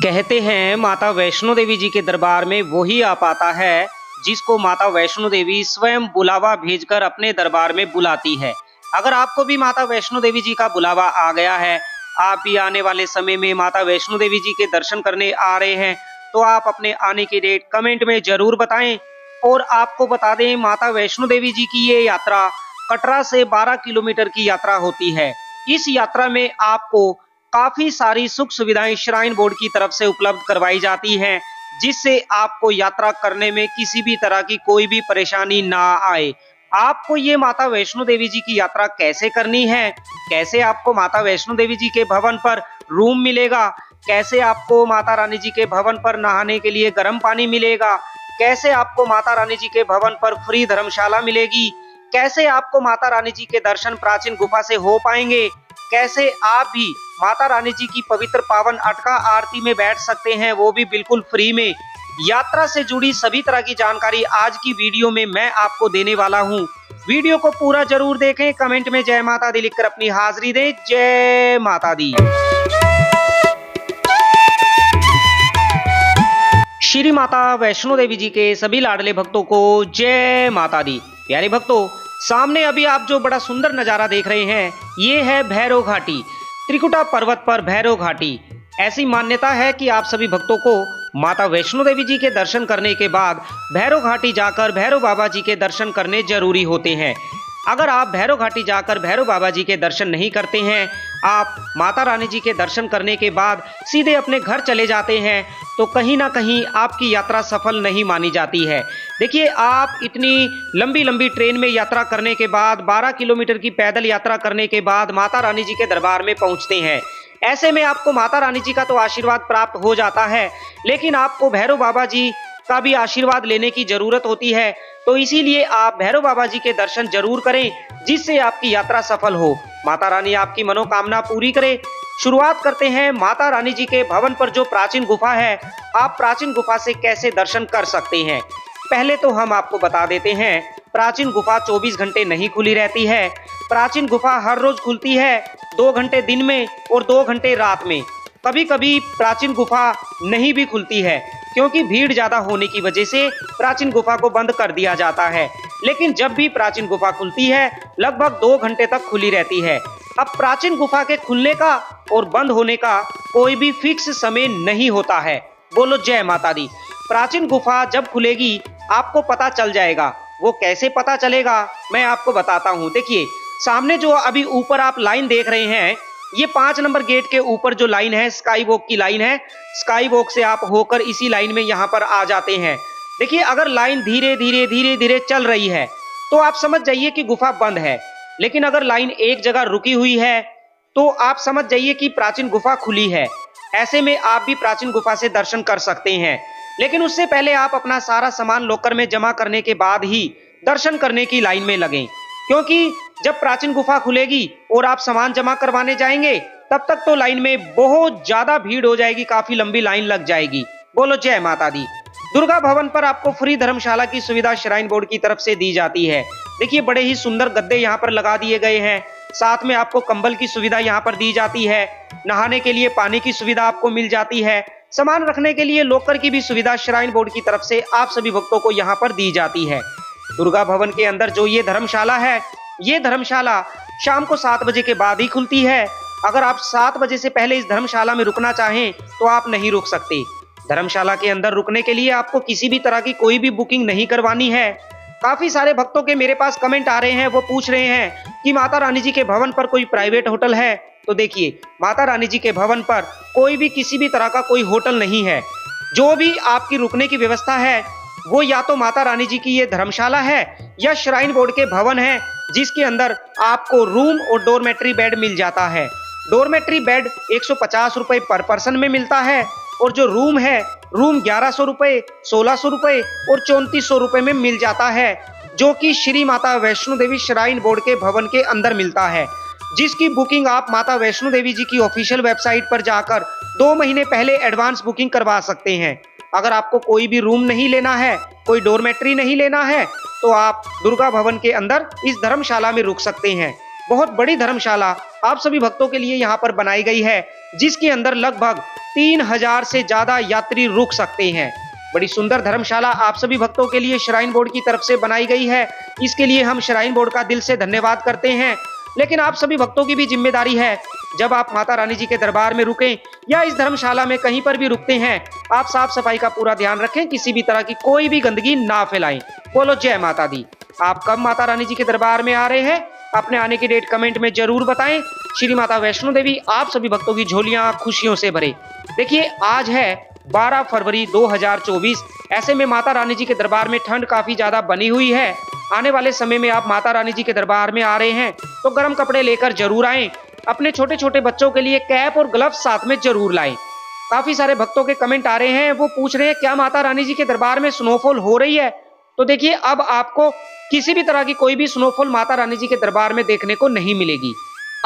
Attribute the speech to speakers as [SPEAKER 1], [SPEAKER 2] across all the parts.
[SPEAKER 1] कहते हैं माता वैष्णो देवी जी के दरबार में वही आ पाता है जिसको माता वैष्णो देवी स्वयं बुलावा भेजकर अपने दरबार में बुलाती है। अगर आपको भी माता वैष्णो देवी जी का बुलावा आ गया है, आप भी आने वाले समय में माता वैष्णो देवी जी के दर्शन करने आ रहे हैं, तो आप अपने आने की डेट कमेंट में जरूर बताएं। और आपको बता दें, माता वैष्णो देवी जी की ये यात्रा कटरा से 12 किलोमीटर की यात्रा होती है। इस यात्रा में आपको काफी सारी सुख सुविधाएं श्राइन बोर्ड की तरफ से उपलब्ध करवाई जाती हैं, जिससे आपको यात्रा करने में किसी भी तरह की कोई भी परेशानी ना आए। आपको ये माता वैष्णो देवी जी की यात्रा कैसे करनी है, कैसे आपको माता वैष्णो देवी जी के भवन पर रूम मिलेगा, कैसे आपको माता रानी जी के भवन पर नहाने के लिए गर्म पानी मिलेगा, कैसे आपको माता रानी जी के भवन पर फ्री धर्मशाला मिलेगी, कैसे आपको माता रानी जी के दर्शन प्राचीन गुफा से हो पाएंगे, कैसे आप भी माता रानी जी की पवित्र पावन अटका आरती में बैठ सकते हैं, वो भी बिल्कुल फ्री में। यात्रा से जुड़ी सभी तरह की जानकारी आज की वीडियो में मैं आपको देने वाला हूं। वीडियो को पूरा जरूर देखें, कमेंट में जय माता दी लिखकर अपनी हाजिरी दें। जय माता दी। श्री माता वैष्णो देवी जी के सभी लाडले भक्तों को जय माता दी। प्यारे भक्तों, सामने अभी आप जो बड़ा सुंदर नजारा देख रहे हैं, ये है भैरव घाटी। त्रिकुटा पर्वत पर भैरव घाटी। ऐसी मान्यता है कि आप सभी भक्तों को माता वैष्णो देवी जी के दर्शन करने के बाद भैरव घाटी जाकर भैरव बाबा जी के दर्शन करने जरूरी होते हैं। अगर आप भैरव घाटी जाकर भैरव बाबा जी के दर्शन नहीं करते हैं, आप माता रानी जी के दर्शन करने के बाद सीधे अपने घर चले जाते हैं, तो कहीं ना कहीं आपकी यात्रा सफल नहीं मानी जाती है। देखिए, आप इतनी लंबी लंबी ट्रेन में यात्रा करने के बाद 12 किलोमीटर की पैदल यात्रा करने के बाद माता रानी जी के दरबार में पहुंचते हैं। ऐसे में आपको माता रानी जी का तो आशीर्वाद प्राप्त हो जाता है, लेकिन आपको भैरव बाबा जी का भी आशीर्वाद लेने की जरूरत होती है। तो इसीलिए आप भैरव बाबा जी के दर्शन जरूर करें, जिससे आपकी यात्रा सफल हो। माता रानी आपकी मनोकामना पूरी करे। शुरुआत करते हैं माता रानी जी के भवन पर जो प्राचीन गुफा है, आप प्राचीन गुफा से कैसे दर्शन कर सकते हैं। पहले तो हम आपको बता देते हैं, प्राचीन गुफा 24 घंटे नहीं खुली रहती है। प्राचीन गुफा हर रोज खुलती है, 2 घंटे दिन में और 2 घंटे रात में। कभी कभी प्राचीन गुफा नहीं भी खुलती है, क्योंकि भीड़ ज्यादा होने की वजह से प्राचीन गुफा को बंद कर दिया जाता है। लेकिन जब भी प्राचीन गुफा खुलती है, लगभग 2 घंटे तक खुली रहती है। अब प्राचीन गुफा के खुलने का और बंद होने का कोई भी फिक्स समय नहीं होता है। बोलो जय माता दी। प्राचीन गुफा जब खुलेगी आपको पता चल जाएगा। वो कैसे पता चलेगा, मैं आपको बताता हूँ। देखिए, सामने जो अभी ऊपर आप लाइन देख रहे हैं, ये 5 नंबर गेट के ऊपर जो लाइन है, स्काई वॉक की लाइन है। स्काई वॉक से आप होकर इसी लाइन में यहाँ पर आ जाते हैं। देखिए, अगर लाइन धीरे धीरे धीरे धीरे चल रही है तो आप समझ जाइए कि गुफा बंद है। लेकिन अगर लाइन एक जगह रुकी हुई है तो आप समझ जाइए कि प्राचीन गुफा खुली है। ऐसे में आप भी प्राचीन गुफा से दर्शन कर सकते हैं। लेकिन उससे पहले आप अपना सारा सामान लॉकर में जमा करने के बाद ही दर्शन करने की लाइन में लगें, क्योंकि जब प्राचीन गुफा खुलेगी और आप सामान जमा करवाने जाएंगे, तब तक तो लाइन में बहुत ज्यादा भीड़ हो जाएगी, काफी लंबी लाइन लग जाएगी। बोलो जय माता दी। दुर्गा भवन पर आपको फ्री धर्मशाला की सुविधा श्राइन बोर्ड की तरफ से दी जाती है। देखिए, बड़े ही सुंदर गद्दे यहाँ पर लगा दिए गए हैं। साथ में आपको कंबल की सुविधा यहाँ पर दी जाती है। नहाने के लिए पानी की सुविधा आपको मिल जाती है। सामान रखने के लिए लॉकर की भी सुविधा श्राइन बोर्ड की तरफ से आप सभी भक्तों को यहाँ पर दी जाती है। दुर्गा भवन के अंदर जो ये धर्मशाला है, ये धर्मशाला शाम को 7 बजे के बाद ही खुलती है। अगर आप 7 बजे से पहले इस धर्मशाला में रुकना चाहें तो आप नहीं रुक सकते। धर्मशाला के अंदर रुकने के लिए आपको किसी भी तरह की कोई भी बुकिंग नहीं करवानी है। काफी सारे भक्तों के मेरे पास कमेंट आ रहे हैं, वो पूछ रहे हैं कि माता रानी जी के भवन पर कोई प्राइवेट होटल है। तो देखिए, माता रानी जी के भवन पर कोई भी किसी भी तरह का कोई होटल नहीं है। जो भी आपकी रुकने की व्यवस्था है, वो या तो माता रानी जी की ये धर्मशाला है या श्राइन बोर्ड के भवन है, जिसके अंदर आपको रूम और डोरमेट्री बेड मिल जाता है। डोरमेट्री बेड 150 रुपए पर पर्सन में मिलता है, और जो रूम है, रूम 1100 रुपए, 1600 रुपए और 3400 रुपए में मिल जाता है, जो कि श्री माता वैष्णो देवी श्राइन बोर्ड के भवन के अंदर मिलता है, जिसकी बुकिंग आप माता वैष्णो देवी जी की ऑफिशियल वेबसाइट पर जाकर 2 महीने पहले एडवांस बुकिंग करवा सकते हैं। अगर आपको कोई भी रूम नहीं लेना है, कोई डोरमेट्री नहीं लेना है, तो आप दुर्गा भवन के अंदर इस धर्मशाला में रुक सकते हैं। बहुत बड़ी धर्मशाला आप सभी भक्तों के लिए यहाँ पर बनाई गई है, जिसके अंदर लगभग 3000 से ज्यादा यात्री रुक सकते हैं। बड़ी सुंदर धर्मशाला आप सभी भक्तों के लिए श्राइन बोर्ड की तरफ से बनाई गई है। इसके लिए हम श्राइन बोर्ड का दिल से धन्यवाद करते हैं। लेकिन आप सभी भक्तों की भी जिम्मेदारी है, जब आप माता रानी जी के दरबार में रुकें या इस धर्मशाला में कहीं पर भी रुकते हैं, आप साफ सफाई का पूरा ध्यान रखें, किसी भी तरह की कोई भी गंदगी ना फैलाएं। बोलो जय माता दी। आप कब माता रानी जी के दरबार में आ रहे हैं, अपने आने की डेट कमेंट में जरूर बताएं। श्री माता वैष्णो देवी आप सभी भक्तों की झोलियां खुशियों से भरे। देखिए आज है 12 फरवरी 2024। ऐसे में माता रानी जी के दरबार में ठंड काफी ज्यादा बनी हुई है। आने वाले समय में आप माता रानी जी के दरबार में आ रहे हैं तो गर्म कपड़े लेकर जरूर आएं। अपने छोटे छोटे बच्चों के लिए कैप और ग्लव्स साथ में जरूर लाएं। काफी सारे भक्तों के कमेंट आ रहे हैं, वो पूछ रहे हैं क्या माता रानी जी के दरबार में स्नोफॉल हो रही है। तो देखिए अब आपको किसी भी तरह की कोई भी स्नोफॉल माता रानी जी के दरबार में देखने को नहीं मिलेगी।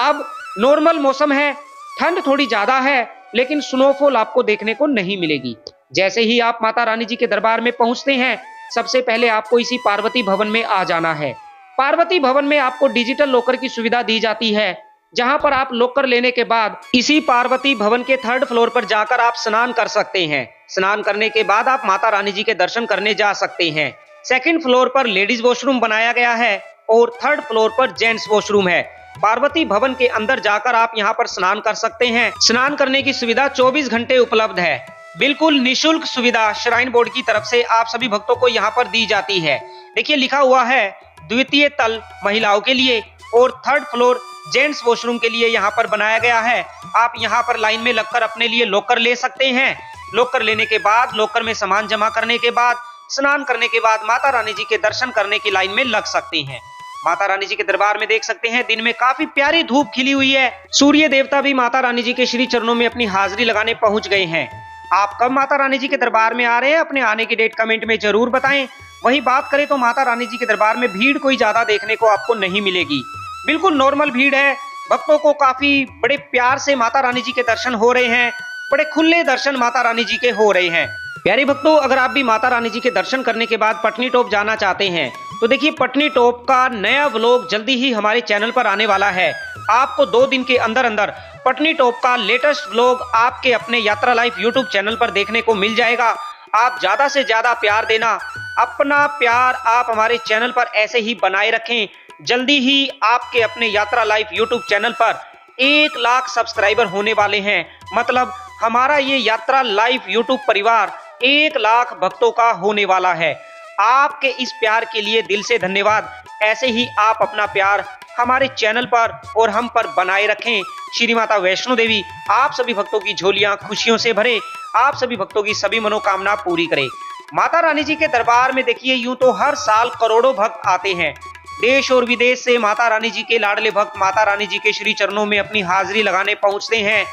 [SPEAKER 1] अब नॉर्मल मौसम है, ठंड थोड़ी ज्यादा है, लेकिन स्नोफॉल आपको देखने को नहीं मिलेगी। जैसे ही आप माता रानी जी के दरबार में पहुंचते हैं, सबसे पहले आपको इसी पार्वती भवन में आ जाना है। पार्वती भवन में आपको डिजिटल लॉकर की सुविधा दी जाती है, जहां पर आप लॉकर लेने के बाद इसी पार्वती भवन के 3rd फ्लोर पर जाकर आप स्नान कर सकते हैं। स्नान करने के बाद आप माता रानी जी के दर्शन करने जा सकते हैं। 2nd फ्लोर पर लेडीज वॉशरूम बनाया गया है और 3rd फ्लोर पर जेंट्स वॉशरूम है। पार्वती भवन के अंदर जाकर आप यहां पर स्नान कर सकते हैं। स्नान करने की सुविधा 24 घंटे उपलब्ध है। बिल्कुल निशुल्क सुविधा श्राइन बोर्ड की तरफ से आप सभी भक्तों को यहां पर दी जाती है। देखिए लिखा हुआ है द्वितीय तल महिलाओं के लिए और 3rd फ्लोर जेंट्स वॉशरूम के लिए यहां पर बनाया गया है। आप यहां पर लाइन में लगकर अपने लिए लॉकर ले सकते हैं। लॉकर लेने के बाद, लॉकर में सामान जमा करने के बाद, स्नान करने के बाद माता रानी जी के दर्शन करने की लाइन में लग सकते हैं। माता रानी जी के दरबार में देख सकते हैं दिन में काफी प्यारी धूप खिली हुई है। सूर्य देवता भी माता रानी जी के श्री चरणों में अपनी हाजिरी लगाने पहुंच गए हैं। आप कब माता रानी जी के दरबार में आ रहे हैं, अपने आने की डेट कमेंट में जरूर बताएं। वही बात करें तो माता रानी जी के दरबार में भीड़ कोई ज्यादा देखने को आपको नहीं मिलेगी। बिल्कुल नॉर्मल भीड़ है। भक्तों को काफी बड़े प्यार से माता रानी जी के दर्शन हो रहे हैं। बड़े खुले दर्शन माता रानी जी के हो रहे हैं। प्यारे भक्तों, अगर आप भी माता रानी जी के दर्शन करने के बाद पटनी टॉप जाना चाहते हैं तो देखिए पटनी टॉप का नया व्लॉग जल्दी ही हमारे चैनल पर आने वाला है। आपको 2 दिन के अंदर अंदर पटनी टॉप का लेटेस्ट व्लॉग आपके अपने यात्रा लाइफ यूट्यूब चैनल पर देखने को मिल जाएगा। आप ज्यादा से ज्यादा प्यार देना, अपना प्यार आप हमारे चैनल पर ऐसे ही बनाए रखें। जल्दी ही आपके अपने यात्रा लाइफ यूट्यूब चैनल पर 1 लाख सब्सक्राइबर होने वाले हैं। मतलब हमारा ये यात्रा लाइफ यूट्यूब परिवार 1 लाख भक्तों का होने वाला है। आपके इस प्यार के लिए दिल से धन्यवाद। ऐसे ही आप अपना प्यार हमारे चैनल पर और हम पर बनाए रखें। श्री माता वैष्णो देवी आप सभी भक्तों की झोलियां खुशियों से भरे, आप सभी भक्तों की सभी मनोकामना पूरी करे। माता रानी जी के दरबार में देखिए यूं तो हर साल करोड़ों भक्त आते हैं। देश और विदेश से माता रानी जी के लाडले भक्त माता रानी जी के श्री चरणों में अपनी हाजिरी लगाने पहुंचते हैं।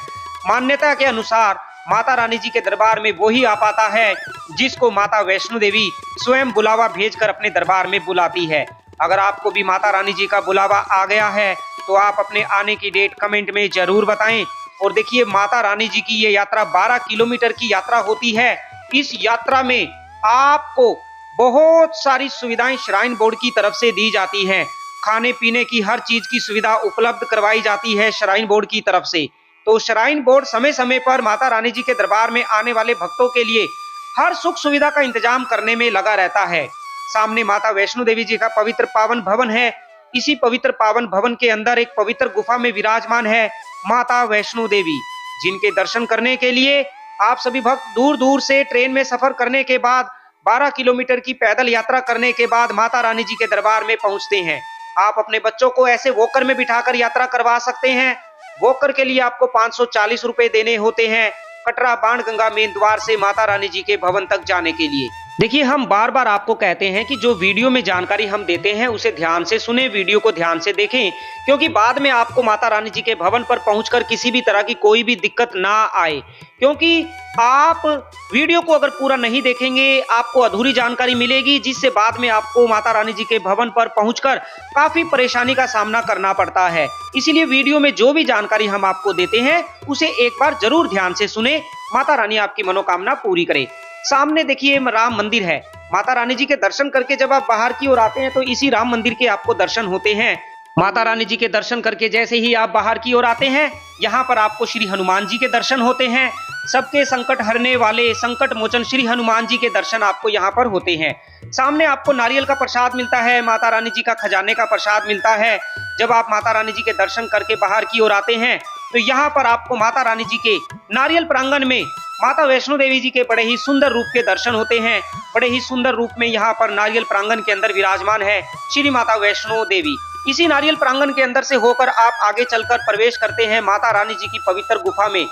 [SPEAKER 1] मान्यता के अनुसार माता रानी जी के दरबार में वही आ पाता है जिसको माता वैष्णो देवी स्वयं बुलावा भेजकर अपने दरबार में बुलाती है। अगर आपको भी माता रानी जी का बुलावा आ गया है तो आप अपने आने की डेट कमेंट में जरूर बताएं। और देखिए माता रानी जी की ये यात्रा 12 किलोमीटर की यात्रा होती है। इस यात्रा में आपको बहुत सारी सुविधाएं श्राइन बोर्ड की तरफ से दी जाती हैं। खाने पीने की हर चीज की सुविधा उपलब्ध करवाई जाती है श्राइन बोर्ड की तरफ से। तो श्राइन बोर्ड समय समय पर माता रानी जी के दरबार में आने वाले भक्तों के लिए हर सुख सुविधा का इंतजाम करने में लगा रहता है। सामने माता वैष्णो देवी जी का पवित्र पावन भवन है। इसी पवित्र पावन भवन के अंदर एक पवित्र गुफा में विराजमान है माता वैष्णो देवी, जिनके दर्शन करने के लिए आप सभी भक्त दूर दूर से ट्रेन में सफर करने के बाद 12 किलोमीटर की पैदल यात्रा करने के बाद माता रानी जी के दरबार में पहुंचते हैं। आप अपने बच्चों को ऐसे वॉकर में बिठाकर यात्रा करवा सकते हैं। वॉकर के लिए आपको 540 रुपए देने होते हैं कटरा बाणगंगा मेन द्वार से माता रानी जी के भवन तक जाने के लिए। देखिए हम बार बार आपको कहते हैं कि जो वीडियो में जानकारी हम देते हैं उसे ध्यान से सुने, वीडियो को ध्यान से देखें, क्योंकि बाद में आपको माता रानी जी के भवन पर पहुंचकर किसी भी तरह की कोई भी दिक्कत ना आए। क्योंकि आप वीडियो को अगर पूरा नहीं देखेंगे आपको अधूरी जानकारी मिलेगी, जिससे बाद में आपको माता रानी जी के भवन पर पहुंचकर काफी परेशानी का सामना करना पड़ता है। इसीलिए वीडियो में जो भी जानकारी हम आपको देते हैं उसे एक बार जरूर ध्यान से सुने। माता रानी आपकी मनोकामना पूरी करे। सामने देखिए राम मंदिर है। माता रानी जी के दर्शन करके जब आप बाहर की ओर आते हैं तो इसी राम मंदिर के आपको दर्शन होते हैं। माता रानी जी के दर्शन करके जैसे ही आप बाहर की ओर आते हैं, यहाँ पर आपको श्री हनुमान जी के दर्शन होते हैं। सबके संकट हरने वाले संकट मोचन श्री हनुमान जी के दर्शन आपको यहाँ पर होते हैं। सामने आपको नारियल का प्रसाद मिलता है, माता रानी जी का खजाने का प्रसाद मिलता है। जब आप माता रानी जी के दर्शन करके बाहर की ओर आते हैं तो यहाँ पर आपको माता रानी जी के नारियल प्रांगण में माता वैष्णो देवी जी के बड़े ही सुंदर रूप के दर्शन होते हैं। बड़े ही सुंदर रूप में यहाँ पर नारियल प्रांगण के अंदर विराजमान है श्री माता वैष्णो देवी। इसी नारियल प्रांगण के अंदर से होकर आप आगे चलकर प्रवेश करते हैं माता रानी जी की पवित्र गुफा में,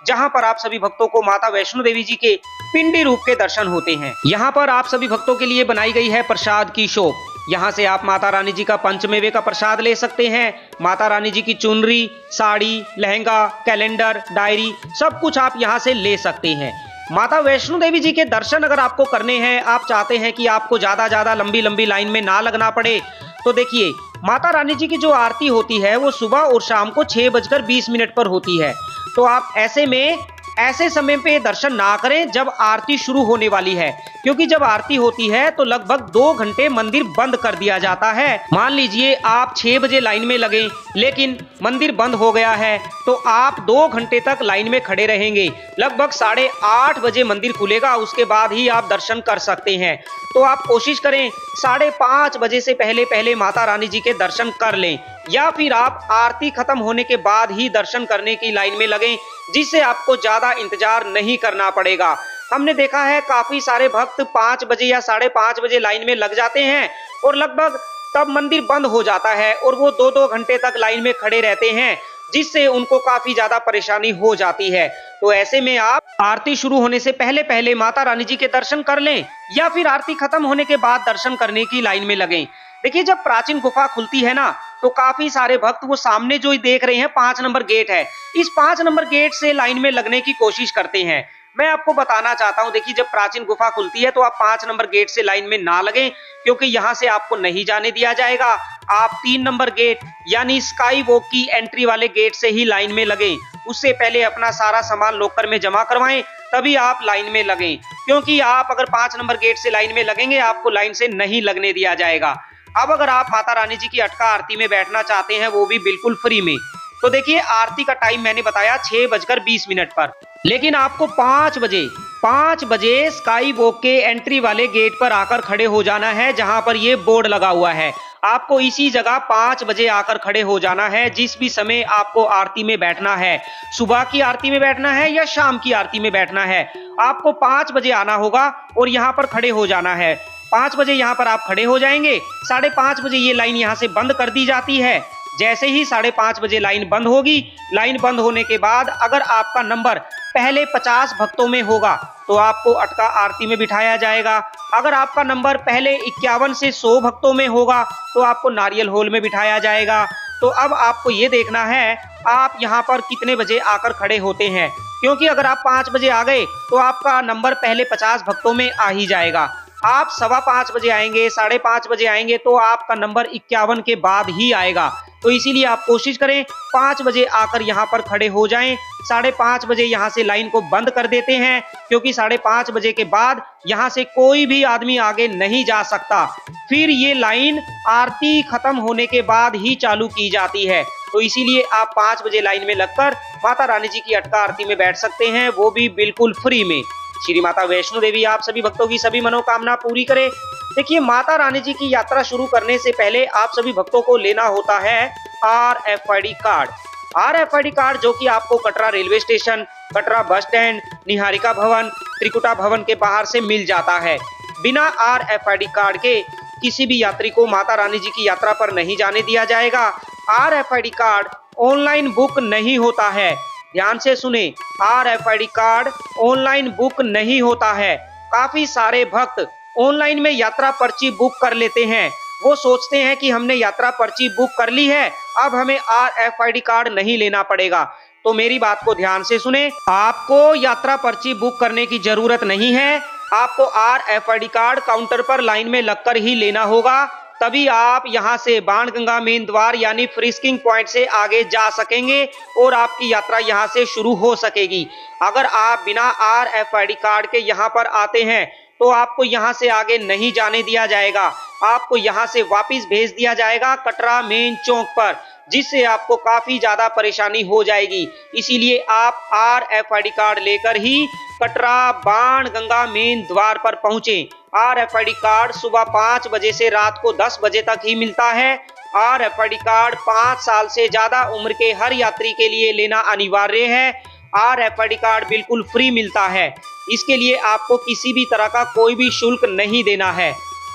[SPEAKER 1] जहां पर आप सभी भक्तों को माता वैष्णो देवी जी के पिंडी रूप के दर्शन होते हैं। यहाँ पर आप सभी भक्तों के लिए बनाई गई है प्रसाद की शॉप। यहाँ से आप माता रानी जी का पंचमेवे का प्रसाद ले सकते हैं। माता रानी जी की चुनरी, साड़ी, लहंगा, कैलेंडर, डायरी सब कुछ आप यहाँ से ले सकते हैं। माता वैष्णो देवी जी के दर्शन अगर आपको करने हैं, आप चाहते हैं कि आपको ज्यादा लंबी लाइन में ना लगना पड़े, तो देखिए माता रानी जी की जो आरती होती है वो सुबह और शाम को 6:20 पर होती है। तो आप ऐसे में ऐसे समय पे दर्शन ना करें जब आरती शुरू होने वाली है, क्योंकि जब आरती होती है तो लगभग 2 घंटे मंदिर बंद कर दिया जाता है। मान लीजिए आप 6 बजे लाइन में लगे लेकिन मंदिर बंद हो गया है तो आप 2 घंटे तक लाइन में खड़े रहेंगे। लगभग 8:30 बजे मंदिर खुलेगा, उसके बाद ही आप दर्शन कर सकते हैं। तो आप कोशिश करें 5:30 बजे से पहले माता रानी जी के दर्शन कर लें, या फिर आप आरती खत्म होने के बाद ही दर्शन करने की लाइन में लगें, जिससे आपको ज्यादा इंतजार नहीं करना पड़ेगा। हमने देखा है काफी सारे भक्त 5 बजे या 5:30 बजे लाइन में लग जाते हैं और लगभग तब मंदिर बंद हो जाता है और वो 2-2 घंटे तक लाइन में खड़े रहते हैं, जिससे उनको काफी ज्यादा परेशानी हो जाती है। तो ऐसे में आप आरती शुरू होने से पहले माता रानी जी के दर्शन कर लें, या फिर आरती खत्म होने के बाद दर्शन करने की लाइन में लगें। देखिए जब प्राचीन गुफा खुलती है ना, तो काफी सारे भक्त वो सामने जो देख रहे हैं 5 नंबर गेट है, इस 5 नंबर गेट से लाइन में लगने की कोशिश करते हैं। मैं आपको बताना चाहता हूं, देखिए जब प्राचीन गुफा खुलती है तो आप 5 नंबर गेट से लाइन में ना लगें, क्योंकि यहां से आपको नहीं जाने दिया जाएगा। आप 3 नंबर गेट यानी स्काई वॉक की एंट्री वाले गेट से ही लाइन में लगें। उससे पहले अपना सारा सामान लॉकर में जमा करवाएं, तभी आप लाइन में लगें, क्योंकि आप अगर 5 नंबर गेट से लाइन में लगेंगे आपको लाइन से नहीं लगने दिया जाएगा। अब अगर आप माता रानी जी की अटका आरती में बैठना चाहते हैं, वो भी बिल्कुल फ्री में, तो देखिए आरती का टाइम मैंने बताया 6:20 पर, लेकिन आपको 5 बजे स्काई वॉक के एंट्री वाले गेट पर आकर खड़े हो जाना है, जहां पर ये बोर्ड लगा हुआ है। आपको इसी जगह 5 बजे आकर खड़े हो जाना है, जिस भी समय आपको आरती में बैठना है, सुबह की आरती में बैठना है या शाम की आरती में बैठना है, आपको 5 बजे आना होगा और यहाँ पर खड़े हो जाना है। 5 बजे यहाँ पर आप खड़े हो जाएंगे, 5:30 बजे ये लाइन यहाँ से बंद कर दी जाती है। जैसे ही 5:30 बजे लाइन बंद होगी, लाइन बंद होने के बाद अगर आपका नंबर पहले 50 भक्तों में होगा तो आपको अटका आरती में बिठाया जाएगा। अगर आपका नंबर पहले 51 से 100 भक्तों में होगा तो आपको नारियल हॉल में बिठाया जाएगा। तो अब आपको ये देखना है आप यहाँ पर कितने बजे आकर खड़े होते हैं, क्योंकि अगर आप 5 बजे आ गए तो आपका नंबर पहले 50 भक्तों में आ ही जाएगा। आप 5:15 बजे आएंगे, 5:30 बजे आएंगे तो आपका नंबर 51 के बाद ही आएगा। तो इसीलिए आप कोशिश करें 5 बजे आकर यहाँ पर खड़े हो जाएं। 5:30 बजे यहाँ से लाइन को बंद कर देते हैं, क्योंकि 5:30 बजे के बाद यहाँ से कोई भी आदमी आगे नहीं जा सकता। फिर ये लाइन आरती खत्म होने के बाद ही चालू की जाती है। तो इसीलिए आप 5 बजे लाइन में लगकर माता रानी जी की अटका आरती में बैठ सकते हैं, वो भी बिल्कुल फ्री में। श्री माता वैष्णो देवी आप सभी भक्तों की सभी मनोकामना पूरी करे। देखिए माता रानी जी की यात्रा शुरू करने से पहले आप सभी भक्तों को लेना होता है RFID कार्ड। RFID कार्ड जो कि आपको Katra railway station, Katra bus stand, Niharika भवन, त्रिकुटा भवन के बाहर से मिल जाता है। बिना RFID कार्ड के किसी भी यात्री को माता रानी जी की यात्रा पर नहीं जाने दिया जाएगा। RFID कार्ड ऑनलाइन बुक नहीं होता है, ध्यान से सुने, RFID कार्ड ऑनलाइन बुक नहीं होता है। काफी सारे भक्त ऑनलाइन में यात्रा पर्ची बुक कर लेते हैं। वो सोचते हैं कि हमने यात्रा पर्ची बुक कर ली है, अब हमें RFID कार्ड नहीं लेना पड़ेगा। तो मेरी बात को ध्यान से सुने, आपको यात्रा पर्ची बुक करने की जरूरत नहीं है। आपको RFID कार्ड काउंटर पर लाइन में लगकर ही लेना होगा, तभी आप यहां से बाणगंगा मेन द्वार यानी फ्रिस्किंग पॉइंट से आगे जा सकेंगे और आपकी यात्रा यहां से शुरू हो सकेगी। अगर आप बिना RFID कार्ड के यहां पर आते हैं तो आपको यहां से आगे नहीं जाने दिया जाएगा। आपको यहाँ से वापस भेज दिया जाएगा कटरा मेन चौक पर, जिससे आपको काफी ज्यादा परेशानी हो जाएगी। इसीलिए आप RFID कार्ड लेकर ही कटरा बाणगंगा मेन द्वार पर पहुंचे। RFID कार्ड सुबह 5 बजे से रात को 10 बजे तक ही मिलता है। RFID कार्ड 5 साल से ज्यादा उम्र के हर यात्री के लिए लेना अनिवार्य है। RFID कार्ड बिल्कुल फ्री मिलता है। इसके लिए आपको किसी भी तरह का कोई भी शुल्क नहीं देना है।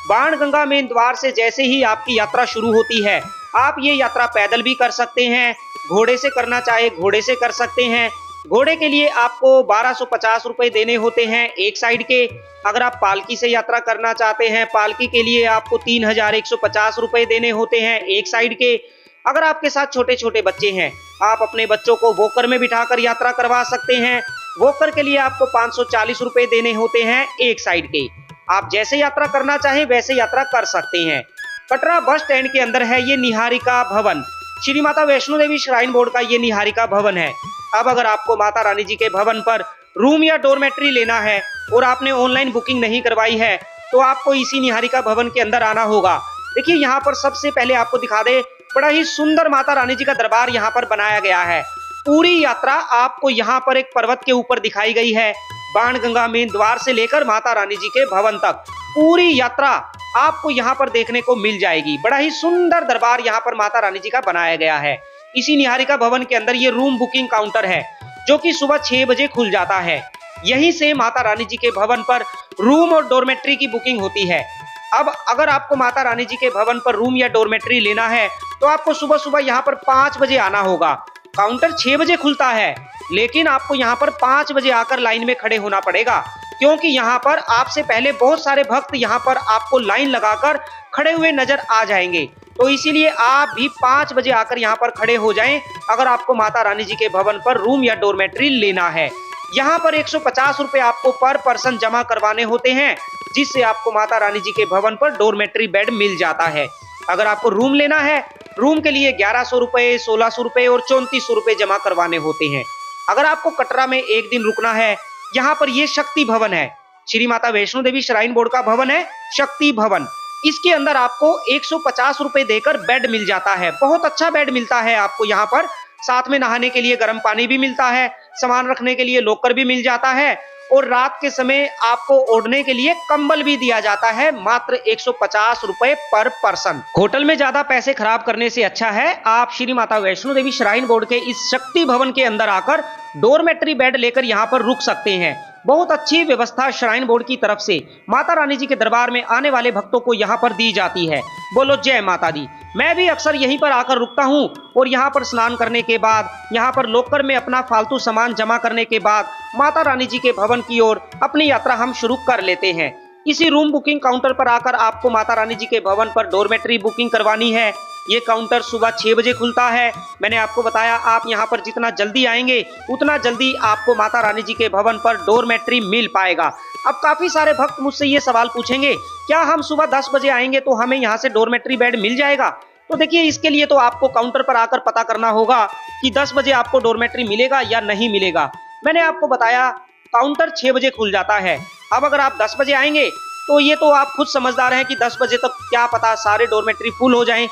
[SPEAKER 1] बाणगंगा मेन द्वार से जैसे ही आपकी यात्रा शुरू होती है, आप ये यात्रा पैदल भी कर सकते हैं, घोड़े से करना चाहे घोड़े से कर सकते हैं। घोड़े के लिए आपको 1250 रुपए देने होते हैं एक साइड के। अगर आप पालकी से यात्रा करना चाहते हैं, पालकी के लिए आपको 3150 रुपए देने होते हैं एक साइड के। अगर आपके साथ छोटे छोटे बच्चे हैं, आप अपने बच्चों को वॉकर में बिठाकर यात्रा करवा सकते हैं। वॉकर के लिए आपको 540 रुपए देने होते हैं एक साइड के। आप जैसे यात्रा करना चाहें वैसे यात्रा कर सकते हैं। कटरा बस स्टैंड के अंदर है ये निहारिका भवन। श्री माता वैष्णो देवी श्राइन बोर्ड का ये निहारिका भवन है। अब अगर आपको माता रानी जी के भवन पर रूम या डोरमेट्री लेना है और आपने ऑनलाइन बुकिंग नहीं करवाई है, तो आपको इसी निहारिका भवन के अंदर आना होगा। देखिए यहाँ पर सबसे पहले आपको दिखा दे, बड़ा ही सुंदर माता रानी जी का दरबार यहाँ पर बनाया गया है। पूरी यात्रा आपको यहाँ पर एक पर्वत के ऊपर दिखाई गई है। बाणगंगा मेन द्वार से लेकर माता रानी जी के भवन तक पूरी यात्रा आपको यहाँ पर देखने को मिल जाएगी। बड़ा ही सुंदर दरबार यहाँ पर माता रानी जी का बनाया गया है। इसी निहारिका भवन के अंदर ये रूम बुकिंग काउंटर है, जो कि सुबह 6 बजे खुल जाता है। यहीं से माता रानी जी के भवन पर रूम और डोरमेट्री की बुकिंग होती है। अब अगर आपको माता रानी जी के भवन पर रूम या डोरमेट्री लेना है, तो आपको सुबह सुबह यहाँ पर 5 बजे आना होगा। काउंटर 6 बजे खुलता है, लेकिन आपको यहाँ पर 5 बजे आकर लाइन में खड़े होना पड़ेगा, क्योंकि यहाँ पर आपसे पहले बहुत सारे भक्त यहाँ पर आपको लाइन लगाकर खड़े हुए नजर आ जाएंगे। तो इसीलिए आप भी 5 बजे आकर यहाँ पर खड़े हो जाएं अगर आपको माता रानी जी के भवन पर रूम या डोरमेट्री लेना है। यहाँ पर 150 रुपए आपको पर पर्सन जमा करवाने होते हैं, जिससे आपको माता रानी जी के भवन पर डोरमेट्री बेड मिल जाता है। अगर आपको रूम लेना है, रूम के लिए 1100 रुपए, 1600 रुपए और 3400 रुपए जमा करवाने होते हैं। अगर आपको कटरा में एक दिन रुकना है, यहाँ पर ये शक्ति भवन है। श्री माता वैष्णो देवी श्राइन बोर्ड का भवन है शक्ति भवन। इसके अंदर आपको 150 रुपए देकर बेड मिल जाता है। बहुत अच्छा बेड मिलता है आपको यहाँ पर। साथ में नहाने के लिए गर्म पानी भी मिलता है, सामान रखने के लिए लॉकर भी मिल जाता है, और रात के समय आपको ओढ़ने के लिए कंबल भी दिया जाता है, मात्र 150 रुपए पर पर्सन। होटल में ज्यादा पैसे खराब करने से अच्छा है आप श्री माता वैष्णो देवी श्राइन बोर्ड के इस शक्ति भवन के अंदर आकर डोरमेट्री बेड लेकर यहाँ पर रुक सकते हैं। बहुत अच्छी व्यवस्था श्राइन बोर्ड की तरफ से माता रानी जी के दरबार में आने वाले भक्तों को यहाँ पर दी जाती है। बोलो जय माता दी। मैं भी अक्सर यहीं पर आकर रुकता हूँ, और यहाँ पर स्नान करने के बाद, यहाँ पर लॉकर में अपना फालतू सामान जमा करने के बाद माता रानी जी के भवन की ओर अपनी यात्रा हम शुरू कर लेते हैं। इसी रूम बुकिंग काउंटर पर आकर आपको माता रानी जी के भवन पर डोरमेट्री बुकिंग करवानी है। ये काउंटर सुबह 6 बजे खुलता है। मैंने आपको बताया, आप यहाँ पर जितना जल्दी आएंगे उतना जल्दी आपको माता रानी जी के भवन पर डोरमेट्री मिल पाएगा। अब काफी सारे भक्त मुझसे ये सवाल पूछेंगे, क्या हम सुबह 10 बजे आएंगे तो हमें यहाँ से डोरमेट्री बेड मिल जाएगा? तो देखिए, इसके लिए तो आपको काउंटर पर आकर पता करना होगा कि 10 बजे आपको डोरमेट्री मिलेगा या नहीं मिलेगा। मैंने आपको बताया काउंटर 6 बजे खुल जाता है। अब अगर आप 10 बजे आएंगे तो ये तो आप खुद समझदार हैं कि 10 बजे तक क्या पता सारे डोरमेट्री फुल हो जाएं।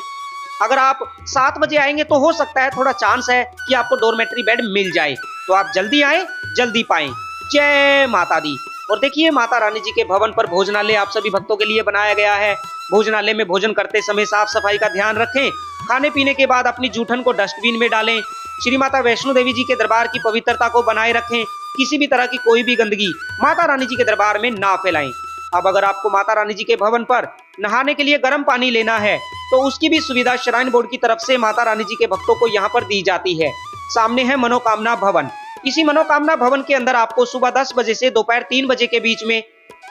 [SPEAKER 1] अगर आप 7 बजे आएंगे तो हो सकता है, थोड़ा चांस है कि आपको डोरमेट्री बेड मिल जाए। तो आप जल्दी आए, जल्दी पाएं। जय माता दी। और देखिए, माता रानी जी के भवन पर भोजनालय आप सभी भक्तों के लिए बनाया गया है। भोजनालय में भोजन करते समय साफ सफाई का ध्यान रखें। खाने पीने के बाद अपनी जूठन को डस्टबिन में डालें। श्री माता वैष्णो देवी जी के दरबार की पवित्रता को बनाए रखें। किसी भी तरह की कोई भी गंदगी माता रानी जी के दरबार में ना फैलाएं। अब अगर आपको माता रानी जी के भवन पर नहाने के लिए गर्म पानी लेना है, तो उसकी भी सुविधा श्राइन बोर्ड की तरफ से माता रानी जी के भक्तों को यहाँ पर दी जाती है। सामने है मनोकामना भवन। इसी मनोकामना भवन के अंदर आपको सुबह 10 बजे से दोपहर 3 बजे के बीच में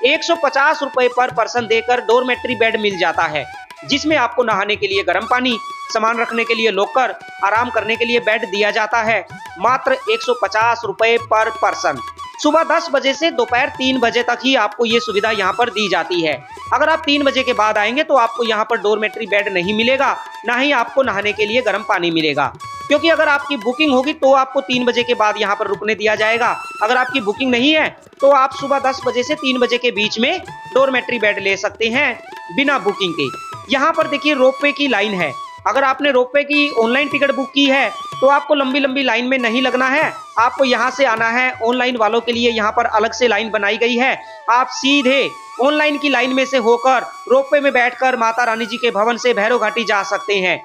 [SPEAKER 1] 150 रुपए पर पर्सन देकर डोरमेट्री बेड मिल जाता है, जिसमें आपको नहाने के लिए गर्म पानी, सामान रखने के लिए लॉकर, आराम करने के लिए बेड दिया जाता है, मात्र 150 रुपए पर पर्सन। सुबह 10 बजे से दोपहर 3 बजे तक ही आपको ये सुविधा यहाँ पर दी जाती है। अगर आप 3 बजे के बाद आएंगे तो आपको यहाँ पर डोरमेट्री बेड नहीं मिलेगा, ना ही आपको नहाने के लिए गर्म पानी मिलेगा, क्योंकि अगर आपकी बुकिंग होगी तो आपको 3 बजे के बाद यहाँ पर रुकने दिया जाएगा। अगर आपकी बुकिंग नहीं है तो आप सुबह 10 बजे से 3 बजे के बीच में डोरमेट्री बेड ले सकते हैं। बिना बुकिंग के। यहाँ पर देखिए रोपवे की लाइन है। अगर आपने रोपवे की ऑनलाइन टिकट बुक की है तो आपको लंबी लंबी लाइन में नहीं लगना है, आपको यहाँ से आना है। ऑनलाइन वालों के लिए यहाँ पर अलग से लाइन बनाई गई है। आप सीधे ऑनलाइन की लाइन में से होकर रोपवे में बैठकर माता रानी जी के भवन से भैरव घाटी जा सकते हैं।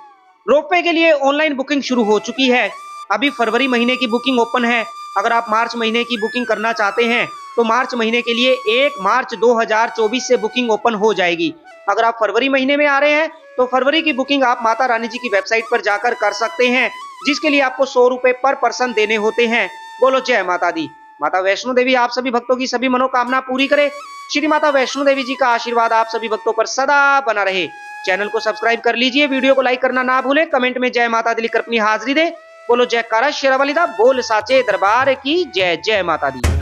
[SPEAKER 1] रोपवे के लिए ऑनलाइन बुकिंग शुरू हो चुकी है। अभी फरवरी महीने की बुकिंग ओपन है। अगर आप मार्च महीने की बुकिंग करना चाहते हैं तो मार्च महीने के लिए 1 मार्च 2024 से बुकिंग ओपन हो जाएगी। अगर आप फरवरी महीने में आ रहे हैं तो फरवरी की बुकिंग आप माता रानी जी की वेबसाइट पर जाकर कर सकते हैं, जिसके लिए आपको 100 रुपए पर पर्सन देने होते हैं। बोलो जय माता दी। माता वैष्णो देवी आप सभी भक्तों की सभी मनोकामना पूरी करे। श्री माता वैष्णो देवी जी का आशीर्वाद आप सभी भक्तों पर सदा बना रहे। चैनल को सब्सक्राइब कर लीजिए, वीडियो को लाइक करना ना भूले, कमेंट में जय माता दी लिखकर अपनी हाजिरी दे। बोलो जयकारा शेरावाली दा, बोल साचे दरबार की जय। जय माता दी।